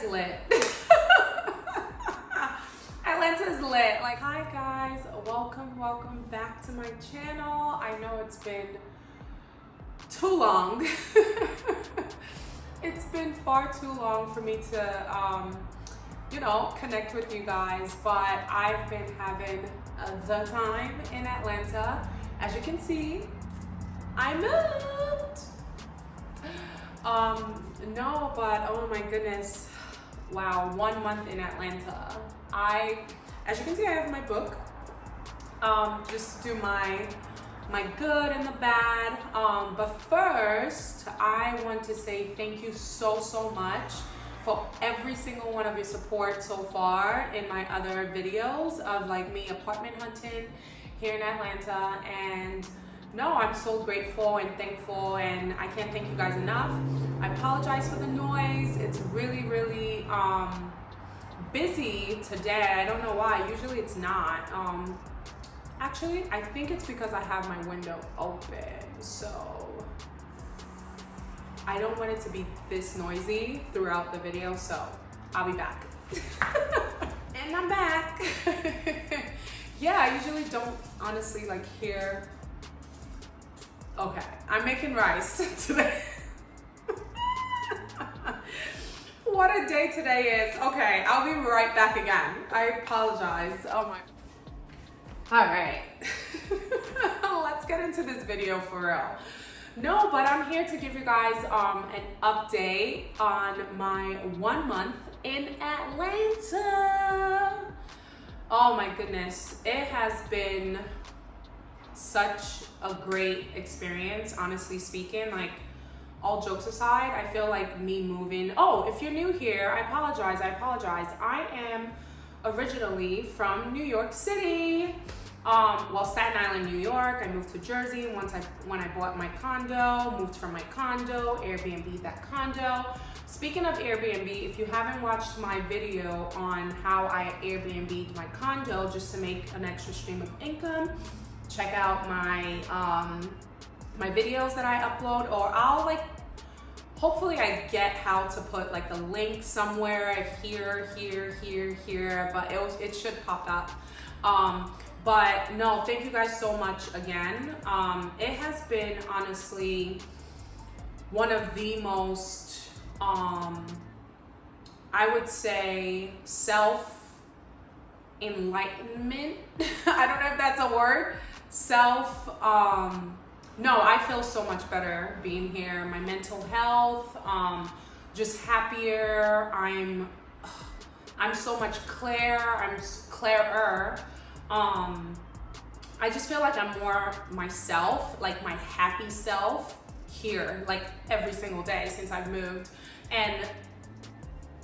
is lit. Atlanta is lit. Like, hi guys, welcome back to my channel. I know it's been too long. It's been far too long for me to connect with you guys, but I've been having the time in Atlanta. As you can see, I moved. No, but oh my goodness. Wow, 1 month in Atlanta. As you can see, I have my book. Just do my good and the bad. But first, I want to say thank you so much for every single one of your support so far in my other videos of like me apartment hunting here in Atlanta. And no, I'm so grateful and thankful, and I can't thank you guys enough. I apologize for the noise. It's really busy today. I don't know why. Usually it's not. Actually, I think it's because I have my window open, so I don't want it to be this noisy throughout the video, so I'll be back. And I'm back. Yeah, I usually don't honestly like hear. Okay, I'm making rice today. What a day today is. Okay, I'll be right back again. I apologize. Oh my. All right. Let's get into this video for real. No, but I'm here to give you guys an update on my 1 month in Atlanta. Oh my goodness. It has been such a great experience, honestly speaking. Like, all jokes aside, I feel like me moving. Oh, if you're new here, I apologize. I am originally from New York City. Well, Staten Island, New York. I moved to Jersey when I bought my condo, moved from my condo, Airbnb that condo. Speaking of Airbnb, if you haven't watched my video on how I Airbnb'd my condo just to make an extra stream of income, check out my my videos that I upload, or I'll hopefully I get how to put like the link somewhere here, but it should pop up. But no, thank you guys so much again. It has been honestly one of the most, I would say, self-enlightenment. I don't know if that's a word. No, I feel so much better being here. My mental health, just happier. I'm so much clearer. I'm clearer. I just feel like I'm more myself, like my happy self here, like every single day since I've moved. And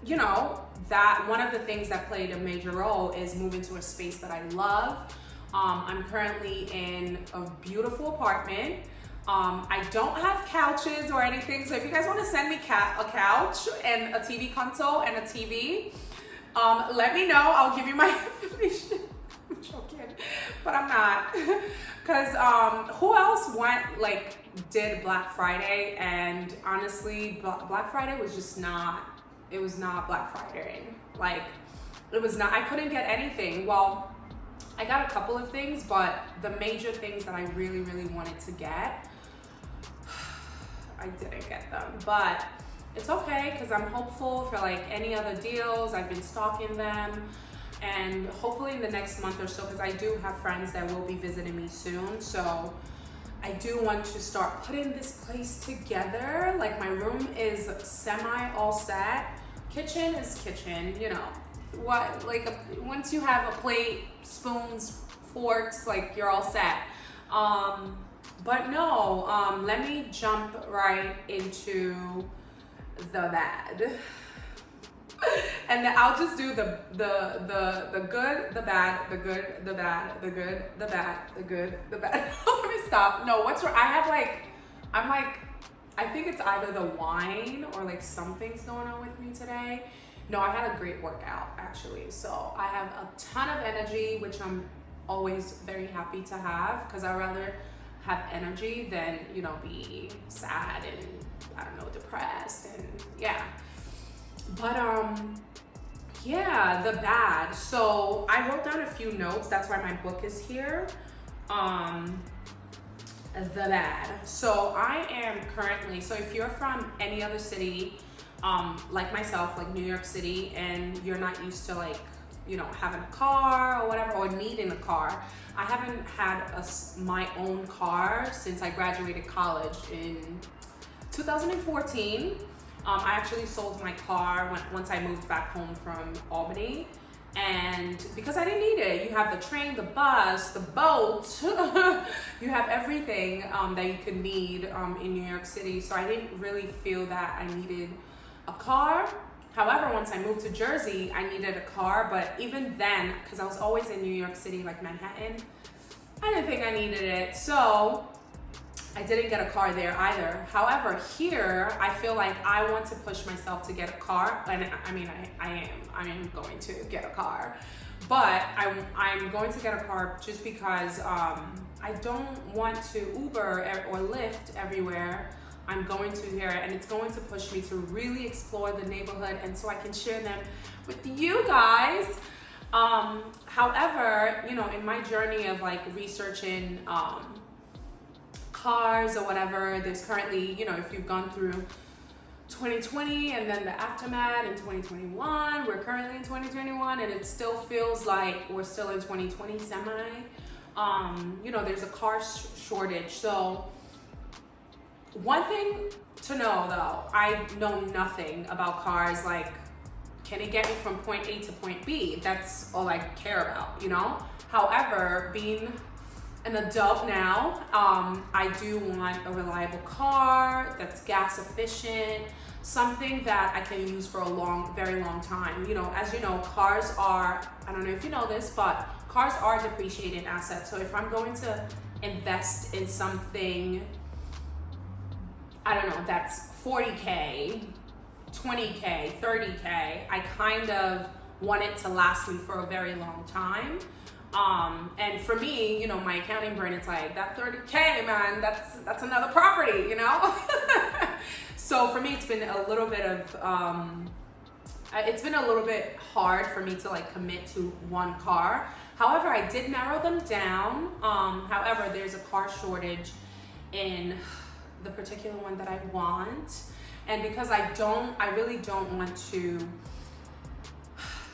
you know, that one of the things that played a major role is moving to a space that I love. I'm currently in a beautiful apartment. I don't have couches or anything, so if you guys want to send me a couch and a TV console and a TV, let me know. I'll give you my information. I'm joking, but I'm not. Because who else did Black Friday? And honestly, Black Friday was just not, it was not Black Friday. Like, it was not, I couldn't get anything. Well, I got a couple of things, but the major things that I really wanted to get, I didn't get them. But it's okay, because I'm hopeful for like any other deals. I've been stalking them, and hopefully in the next month or so, because I do have friends that will be visiting me soon, so I do want to start putting this place together. Like, my room is semi all set. Kitchen is kitchen, you know. What, like, once you have a plate, spoons, forks, like, you're all set. But no, let me jump right into the bad. And then I'll just do the good, the bad, the good, the bad, the good, the bad, the good, the bad. Let me stop. No, what's wrong? I think it's either the wine or like something's going on with me today. No, I had a great workout actually. So I have a ton of energy, which I'm always very happy to have, because I'd rather have energy than, you know, be sad and, I don't know, depressed and yeah. But yeah, the bad. So I wrote down a few notes. That's why my book is here. The bad. So I am currently, so if you're from any other city, like myself, like New York City, and you're not used to like, you know, having a car or whatever, or needing a car. I haven't had my own car since I graduated college in 2014. I actually sold my car once I moved back home from Albany. And because I didn't need it, you have the train, the bus, the boat, you have everything that you could need in New York City. So I didn't really feel that I needed a car. However, once I moved to Jersey, I needed a car. But even then, because I was always in New York City, like Manhattan, I didn't think I needed it. So I didn't get a car there either. However, here, I feel like I want to push myself to get a car. And I mean, I am going to get a car. But I'm going to get a car just because I don't want to Uber or Lyft everywhere. I'm going to here, and it's going to push me to really explore the neighborhood, and so I can share them with you guys. However, you know, in my journey of like researching cars or whatever, there's currently, you know, if you've gone through 2020 and then the aftermath in 2021, we're currently in 2021, and it still feels like we're still in 2020 semi. You know, there's a car shortage. So one thing to know though, I know nothing about cars. Like, can it get me from point A to point B? That's all I care about, you know? However, being an adult now, I do want a reliable car that's gas efficient, something that I can use for a very long time. You know, as you know, cars are, I don't know if you know this, but cars are depreciating assets. So if I'm going to invest in something, I don't know, that's 40K, 20K, 30K, I kind of want it to last me for a very long time. And for me, you know, my accounting brain, it's like, that 30K, man, that's another property, you know? So for me, it's been a little bit of, it's been a little bit hard for me to like commit to one car. However, I did narrow them down. However, there's a car shortage in the particular one that I want. And because I really don't want to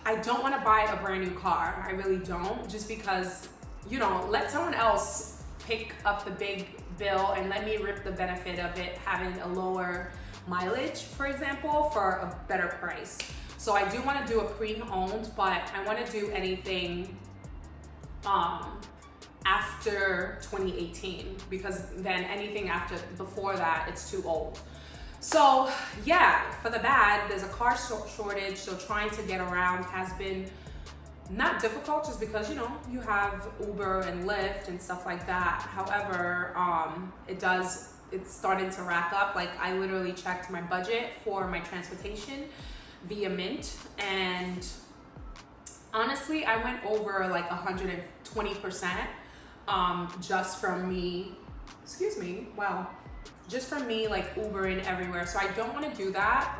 buy a brand new car. I really don't, just because, you know, let someone else pick up the big bill and let me rip the benefit of it having a lower mileage, for example, for a better price. So I do want to do a pre-owned, but I want to do anything after 2018, because then anything before that, it's too old. So yeah, for the bad, there's a car shortage, so trying to get around has been not difficult, just because, you know, you have Uber and Lyft and stuff like that. However, it's starting to rack up. Like, I literally checked my budget for my transportation via Mint, and honestly, I went over like 120% just from me, just from me like Ubering everywhere. So I don't want to do that.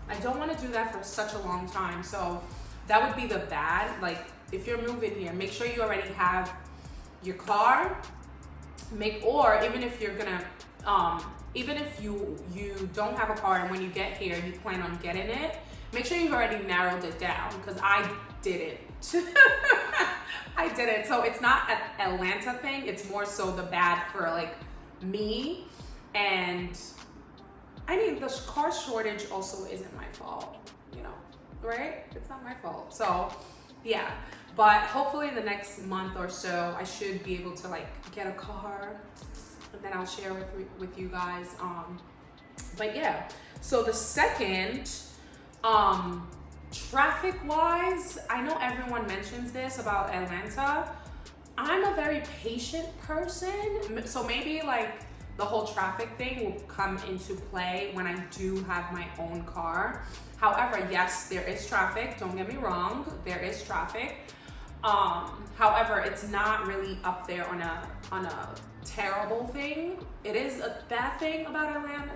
I don't want to do that for such a long time. So that would be the bad. Like, if you're moving here, make sure you already have your car. Or even if you're gonna, even if you don't have a car and when you get here you plan on getting it, make sure you've already narrowed it down, because I didn't. I didn't. So it's not an Atlanta thing. It's more so the bad for like me. And I mean, the car shortage also isn't my fault, you know, right? It's not my fault. So yeah, but hopefully in the next month or so, I should be able to like get a car, and then I'll share with you guys. But yeah, so the second, traffic wise, I know everyone mentions this about Atlanta. I'm a very patient person, so maybe like the whole traffic thing will come into play when I do have my own car. However, yes, there is traffic, don't get me wrong, there is traffic. However, it's not really up there on a terrible thing. It is a bad thing about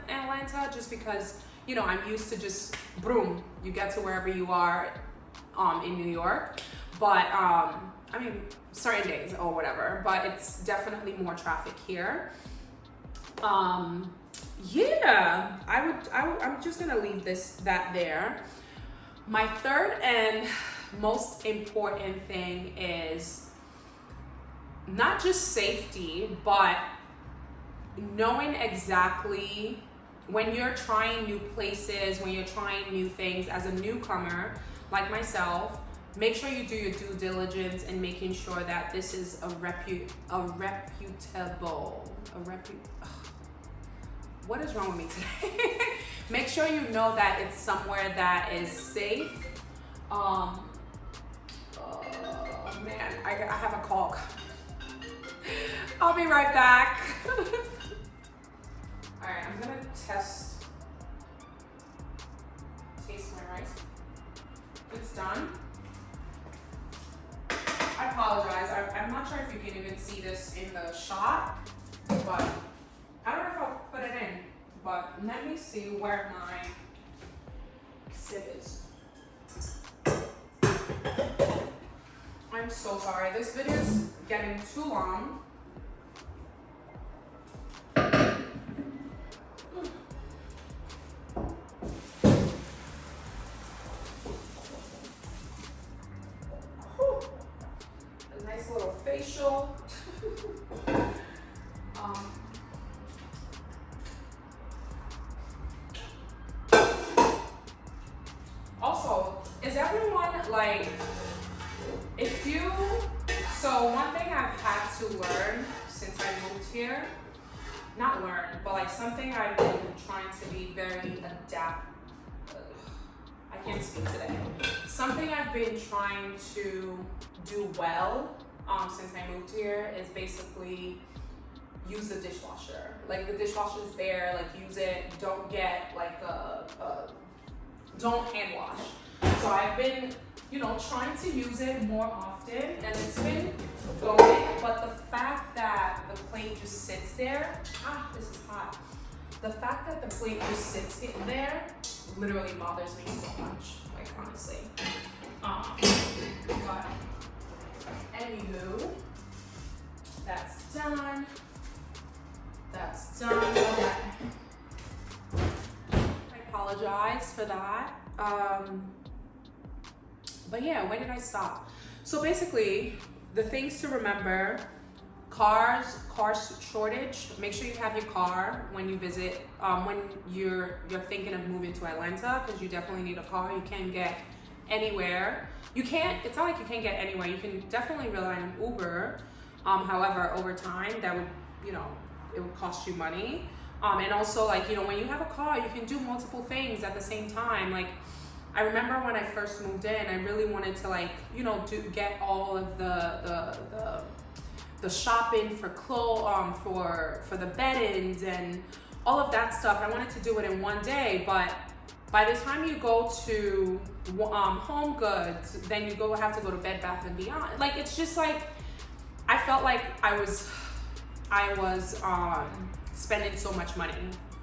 Atlanta, just because, you know, I'm used to just boom, you get to wherever you are in New York. But I mean, certain days or whatever, but it's definitely more traffic here. Yeah, I'm just gonna leave that there. My third and most important thing is not just safety, but knowing exactly when you're trying new places, when you're trying new things as a newcomer like myself. Make sure you do your due diligence and making sure that this is what is wrong with me today? Make sure you know that it's somewhere that is safe. Oh man, I have a call. I'll be right back. All right, I'm gonna taste my rice. It's done. I apologize. I'm not sure if you can even see this in the shot, but I don't know if I'll put it in. But let me see where my sip is. I'm so sorry. This video is getting too long. Nice little facial. Also, is everyone like, so one thing I've had to learn since I moved here, not learn, but like something I've been trying to be very I can't speak today. Something I've been trying to do well since I moved here is basically use the dishwasher. Like the dishwasher's there, like use it. Don't get like don't hand wash. So I've been, you know, trying to use it more often, and it's been going. But the fact that the plate just sits there, this is hot. The fact that the plate just sits in there literally bothers me so much, like honestly. But anywho, that's done. That's done. Okay. I apologize for that. But yeah, where did I stop? So basically, the things to remember: car shortage. Make sure you have your car when you visit. When you're thinking of moving to Atlanta, because you definitely need a car. You can't get anywhere. You can't. It's not like you can't get anywhere. You can definitely rely on Uber. However, over time, that would, you know, it would cost you money. And also, like, you know, when you have a car, you can do multiple things at the same time. Like, I remember when I first moved in, I really wanted to, like, you know, get all of the shopping for clothes, for the beddings and all of that stuff. I wanted to do it in one day, but by the time you go to Home Goods, then you have to go to Bed Bath & Beyond. Like, it's just like, I felt like I was spending so much money,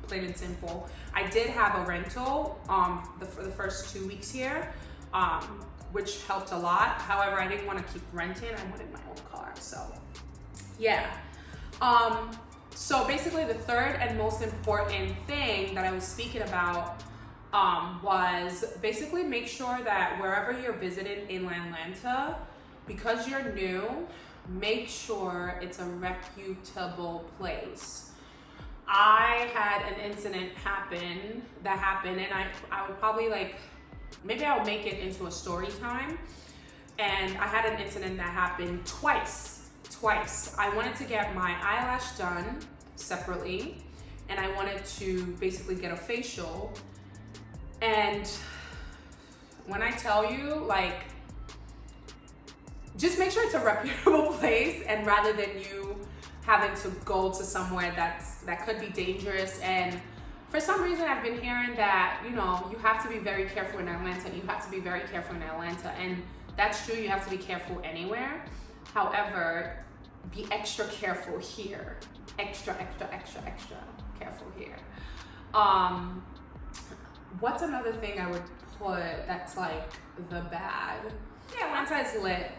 plain and simple. I did have a rental for the first 2 weeks here, which helped a lot. However, I didn't want to keep renting. I wanted my own car, so yeah. So basically, the third and most important thing that I was speaking about was basically make sure that wherever you're visiting in Atlanta, because you're new, make sure it's a reputable place. I had an incident that happened, and I would probably, like, maybe I'll make it into a story time. And I had an incident that happened twice. I wanted to get my eyelash done separately, and I wanted to basically get a facial. And when I tell you, like, just make sure it's a reputable place, and rather than you having to go to somewhere that could be dangerous. And for some reason, I've been hearing that, you know, you have to be very careful in Atlanta. And that's true, you have to be careful anywhere. However, be extra careful here. Extra careful here. What's another thing I would put that's like the bad? Yeah, Atlanta is lit.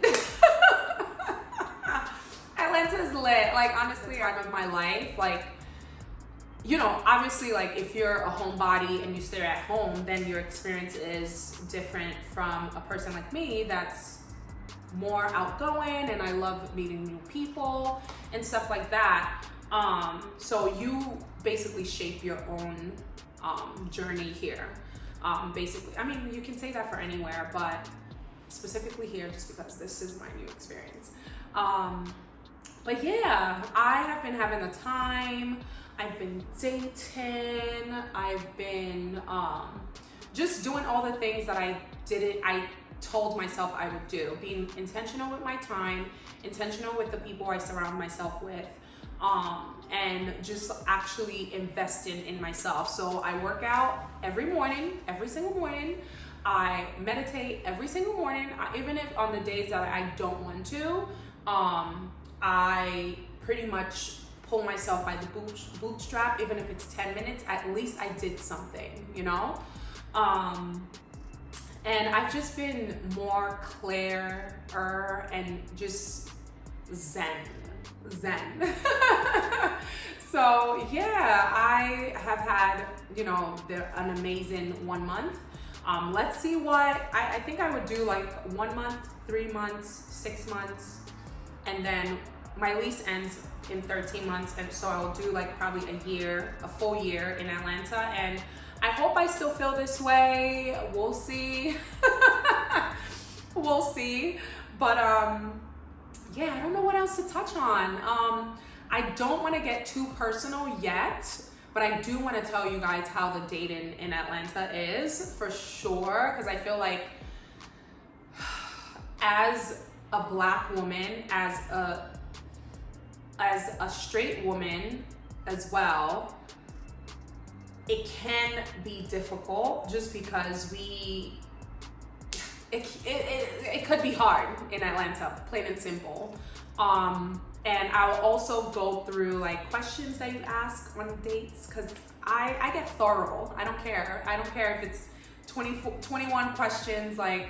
Atlanta is lit. Like, honestly, time of my life, like, you know, obviously, like, if you're a homebody and you stay at home, then your experience is different from a person like me that's more outgoing, and I love meeting new people and stuff like that. So you basically shape your own journey here. Basically, I mean, you can say that for anywhere, but specifically here, just because this is my new experience. But yeah, I have been having a time. I've been dating. I've been just doing all the things that I told myself I would do. Being intentional with my time, intentional with the people I surround myself with, and just actually investing in myself. So I work out every morning, every single morning. I meditate every single morning, even if on the days that I don't want to. I pretty much pull myself by the bootstrap, even if it's 10 minutes, at least I did something, you know? And I've just been more clearer and just zen. So yeah, I have had, you know, an amazing 1 month. Let's see what, I think I would do like 1 month, 3 months, 6 months, and then my lease ends in 13 months, and so I'll do like probably a full year in Atlanta, and I hope I still feel this way. We'll see. We'll see. But yeah, I don't know what else to touch on. I don't want to get too personal yet, but I do want to tell you guys how the dating in Atlanta is for sure, because I feel like as a Black woman, as a straight woman as well, it can be difficult just because it could be hard in Atlanta, plain and simple. And I'll also go through like questions that you ask on dates, because I get thorough. I don't care if it's 21 questions. Like,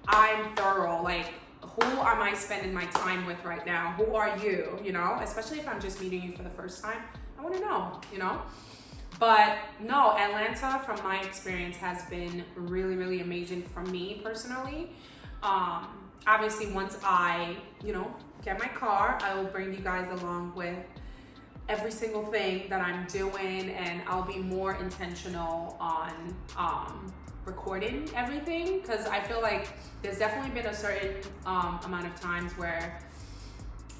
I'm thorough. Like, who am I spending my time with right now? Who are you? You know, especially if I'm just meeting you for the first time, I want to know, you know. But no, Atlanta, from my experience, has been really, really amazing for me personally. Obviously, once I, you know, get my car, I will bring you guys along with every single thing that I'm doing, and I'll be more intentional on recording everything, because I feel like there's definitely been a certain amount of times where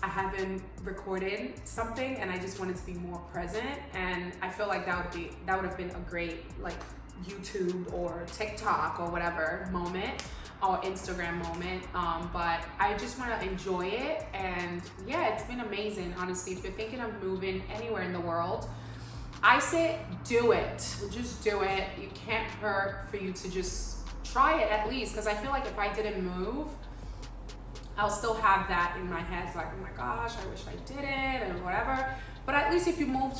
I haven't recorded something and I just wanted to be more present, and I feel like that would have been a great like YouTube or TikTok or whatever moment, or Instagram moment, but I just want to enjoy it. And yeah, it's been amazing, honestly. If you're thinking of moving anywhere in the world, I say do it. Just do it. It can't hurt for you to just try it at least, because I feel like if I didn't move, I'll still have that in my head. It's like, oh my gosh, I wish I did it and whatever. But at least if you move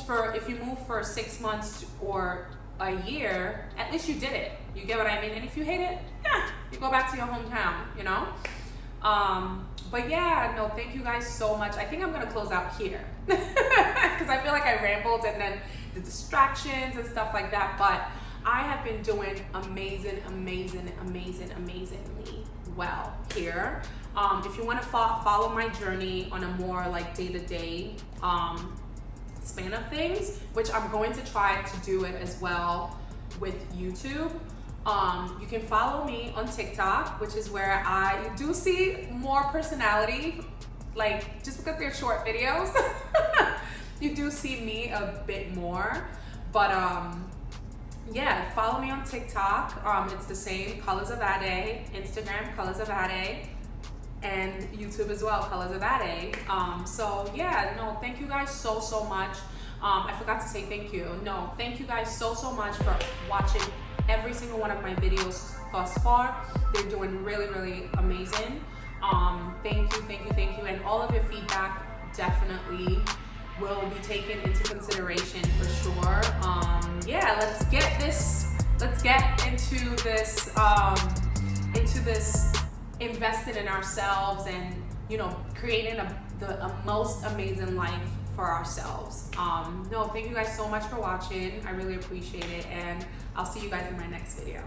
for 6 months or a year, at least you did it. You get what I mean? And if you hate it, yeah, you go back to your hometown, you know? But yeah, no, thank you guys so much. I think I'm gonna close out here because I feel like I rambled, and then the distractions and stuff like that. But I have been doing amazingly well here. If you want to follow my journey on a more like day-to-day span of things, which I'm going to try to do it as well with YouTube, you can follow me on TikTok, which is where you do see more personality, like just because they're short videos. You do see me a bit more, but yeah, follow me on TikTok. It's the same, Colors of Ade. Instagram, Colors of Ade. And YouTube as well, Colors of Ade. So yeah, no, thank you guys so much. I forgot to say thank you. No, thank you guys so much for watching every single one of my videos thus far. They're doing really amazing. Thank you, and all of your feedback definitely will be taken into consideration for sure. Yeah, let's get into this invested in ourselves and, you know, creating a most amazing life for ourselves. No, thank you guys so much for watching. I really appreciate it, and I'll see you guys in my next video.